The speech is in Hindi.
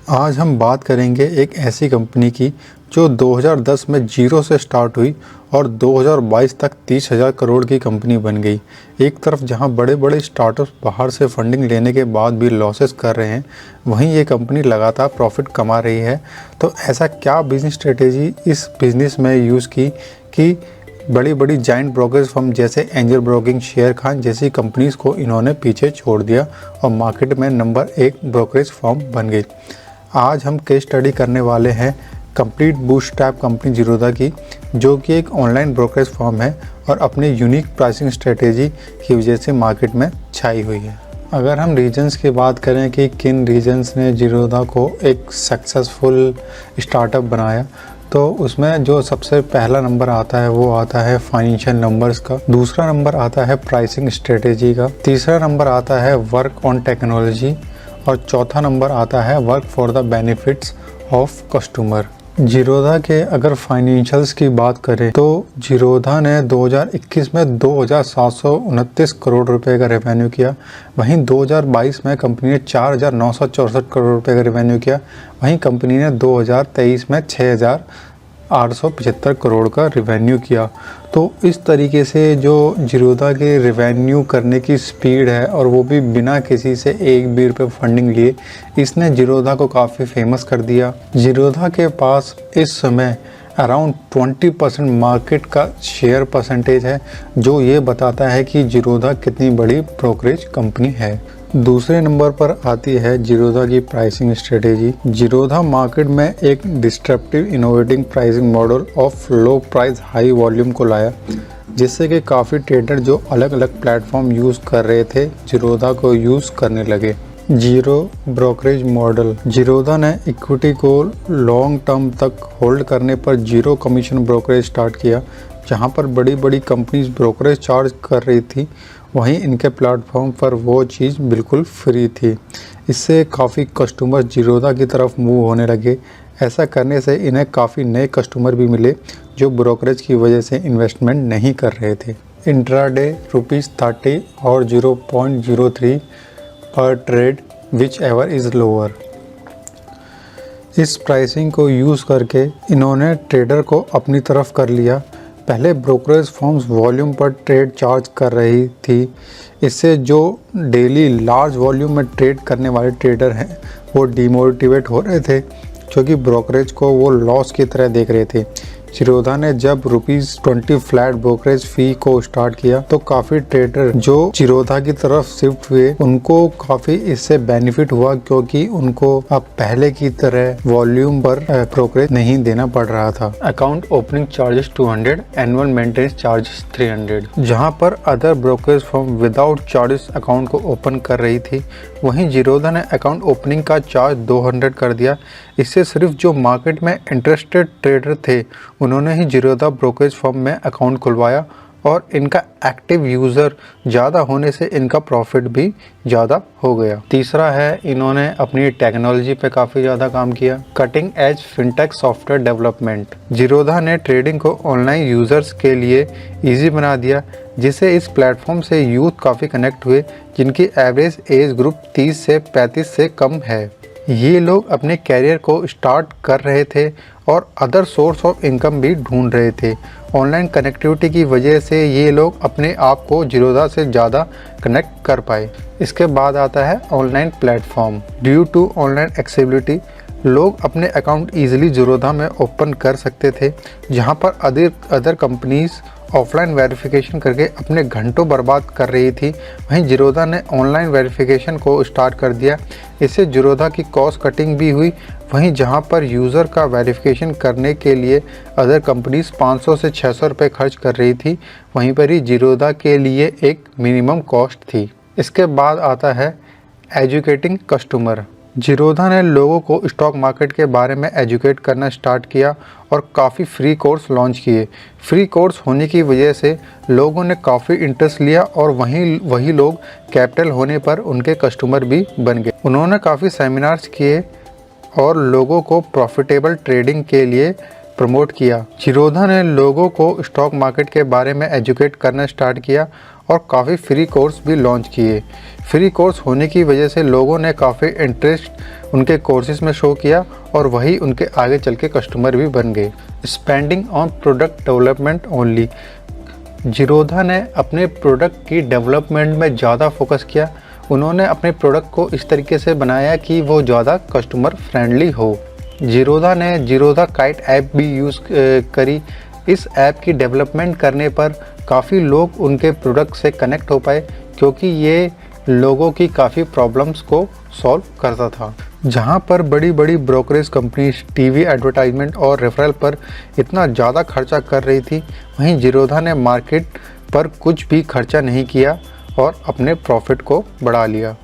आज हम बात करेंगे एक ऐसी कंपनी की जो 2010 में जीरो से स्टार्ट हुई और 2022 तक 30,000 करोड़ की कंपनी बन गई। एक तरफ जहां बड़े बड़े स्टार्टअप्स बाहर से फंडिंग लेने के बाद भी लॉसेस कर रहे हैं, वहीं ये कंपनी लगातार प्रॉफिट कमा रही है। तो ऐसा क्या बिजनेस स्ट्रेटेजी इस बिज़नेस में यूज़ की कि बड़ी बड़ी जाइंट ब्रोकरेज फर्म जैसे एंजल ब्रोकिंग, शेयर खान जैसी कंपनीज़ को इन्होंने पीछे छोड़ दिया और मार्केट में नंबर 1 ब्रोकरेज फर्म बन गई। आज हम केस स्टडी करने वाले हैं कंप्लीट बूटस्ट्रैप कंपनी जीरोधा की, जो कि एक ऑनलाइन ब्रोकरेज फर्म है और अपने यूनिक प्राइसिंग स्ट्रेटेजी की वजह से मार्केट में छाई हुई है। अगर हम रीजन्स की बात करें कि किन रीजन्स ने जीरोधा को एक सक्सेसफुल स्टार्टअप बनाया, तो उसमें जो सबसे पहला नंबर आता है वो आता है फाइनेंशियल नंबर्स का, दूसरा नंबर आता है प्राइसिंग स्ट्रेटेजी का, तीसरा नंबर आता है वर्क ऑन टेक्नोलॉजी और चौथा नंबर आता है work for the benefits of customer. Zerodha के अगर फाइनेंशियल्स की बात करें तो जीरोधा ने 2021 में 2,729 करोड़ रुपए का रेवेन्यू किया। वहीं 2022 में कंपनी ने 4,964 करोड़ रुपए का रेवेन्यू किया। वहीं कंपनी ने 2023 में 6,875 करोड़ का रेवेन्यू किया। तो इस तरीके से जो जीरोधा के रेवेन्यू करने की स्पीड है, और वो भी बिना किसी से एक भी रुपये फंडिंग लिए, इसने जीरोधा को काफ़ी फेमस कर दिया। जीरोधा के पास इस समय अराउंड 20% मार्केट का शेयर परसेंटेज है, जो ये बताता है कि जीरोधा कितनी बड़ी ब्रोकरेज कंपनी है। दूसरे नंबर पर आती है जीरोधा की प्राइसिंग स्ट्रेटेजी। जीरोधा मार्केट में एक disruptive innovating pricing model of low price high volume को लाया, जिससे कि काफ़ी ट्रेडर जो अलग अलग प्लेटफॉर्म यूज़ कर रहे थे जीरोधा को यूज़ करने लगे। Zero brokerage model. जीरोधा ने इक्विटी को लॉन्ग टर्म तक होल्ड करने पर जीरो कमीशन ब्रोकरेज स्टार्ट किया। जहां पर बड़ी बड़ी कंपनीज ब्रोकरेज चार्ज कर रही थी, वहीं इनके प्लेटफॉर्म पर वो चीज़ बिल्कुल फ्री थी। इससे काफ़ी कस्टमर जीरोधा की तरफ मूव होने लगे। ऐसा करने से इन्हें काफ़ी नए कस्टमर भी मिले जो ब्रोकरेज की वजह से इन्वेस्टमेंट नहीं कर रहे थे। इंट्राडे ₹30 और 0.03 पर trade which ever is lower. इस प्राइसिंग को यूज़ करके इन्होंने ट्रेडर को अपनी तरफ कर लिया। पहले ब्रोकरेज फर्म्स वॉल्यूम पर ट्रेड चार्ज कर रही थी। इससे जो डेली लार्ज वॉल्यूम में ट्रेड करने वाले ट्रेडर हैं वो डिमोटिवेट हो रहे थे, क्योंकि ब्रोकरेज को वो लॉस की तरह देख रहे थे। जीरोधा ने जब ₹20 फ्लैट ब्रोकरेज फ़ी को स्टार्ट किया, तो काफ़ी ट्रेडर जो जीरोधा की तरफ शिफ्ट हुए, उनको काफ़ी इससे बेनिफिट हुआ, क्योंकि उनको अब पहले की तरह वॉल्यूम पर ब्रोकरेज नहीं देना पड़ रहा था। Account opening charges 200, annual maintenance charges 300। जहां पर other brokerage firm without charges account को ओपन कर रही थी, वहीं जीरोधा ने अकाउंट ओपनिंग का चार्ज 200 कर दिया। इससे सिर्फ जो मार्केट में इंटरेस्टेड ट्रेडर थे, उन्होंने ही जीरोधा ब्रोकरेज फर्म में अकाउंट खुलवाया, और इनका एक्टिव यूज़र ज़्यादा होने से इनका प्रॉफिट भी ज़्यादा हो गया। तीसरा है, इन्होंने अपनी टेक्नोलॉजी पे काफ़ी ज़्यादा काम किया। Cutting edge fintech software development. Zerodha ने ट्रेडिंग को ऑनलाइन यूज़र्स के लिए ईजी बना दिया, जिससे इस प्लेटफॉर्म से यूथ काफ़ी कनेक्ट हुए, जिनकी एवरेज एज ग्रुप 30 से 35 से कम है। ये लोग अपने कैरियर को स्टार्ट कर रहे थे और अदर सोर्स ऑफ इनकम भी ढूंढ रहे थे। ऑनलाइन कनेक्टिविटी की वजह से ये लोग अपने आप को जीरोधा से ज़्यादा कनेक्ट कर पाए। इसके बाद आता है online platform. Due to online accessibility, लोग अपने अकाउंट ईजिली जीरोधा में ओपन कर सकते थे, जहां पर अदर कंपनीज ऑफलाइन वेरिफिकेशन करके अपने घंटों बर्बाद कर रही थी। वहीं जीरोधा ने ऑनलाइन वेरिफिकेशन को स्टार्ट कर दिया। इससे जीरोधा की कॉस्ट कटिंग भी हुई। वहीं जहां पर यूज़र का वेरिफिकेशन करने के लिए अदर कंपनीज 500 से 600 रुपये खर्च कर रही थी, वहीं पर ही जीरोधा के लिए एक मिनिमम कॉस्ट थी। इसके बाद आता है एजुकेटिंग कस्टमर। जीरोधा ने लोगों को स्टॉक मार्केट के बारे में एजुकेट करना स्टार्ट किया और काफ़ी फ्री कोर्स लॉन्च किए। फ्री कोर्स होने की वजह से लोगों ने काफ़ी इंटरेस्ट लिया, और वही लोग कैपिटल होने पर उनके कस्टमर भी बन गए। उन्होंने काफ़ी सेमिनार्स किए और लोगों को प्रॉफिटेबल ट्रेडिंग के लिए प्रमोट किया। जीरोधा ने लोगों को स्टॉक मार्केट के बारे में एजुकेट करना स्टार्ट किया और काफ़ी फ्री कोर्स भी लॉन्च किए। फ्री कोर्स होने की वजह से लोगों ने काफ़ी इंटरेस्ट उनके कोर्सेज में शो किया और वही उनके आगे चल के कस्टमर भी बन गए। Spending on product development only, Zerodha ने अपने प्रोडक्ट की डेवलपमेंट में ज़्यादा फोकस किया। उन्होंने अपने प्रोडक्ट को इस तरीके से बनाया कि वो ज़्यादा कस्टमर फ्रेंडली हो। जीरोधा ने जीरोधा काइट ऐप भी यूज़ करी। इस ऐप की डेवलपमेंट करने पर काफ़ी लोग उनके प्रोडक्ट से कनेक्ट हो पाए, क्योंकि ये लोगों की काफ़ी प्रॉब्लम्स को सॉल्व करता था। जहाँ पर बड़ी बड़ी ब्रोकरेज कंपनीज टीवी एडवर्टाइजमेंट और रेफरल पर इतना ज़्यादा खर्चा कर रही थी, वहीं जीरोधा ने मार्केट पर कुछ भी खर्चा नहीं किया और अपने प्रॉफिट को बढ़ा लिया।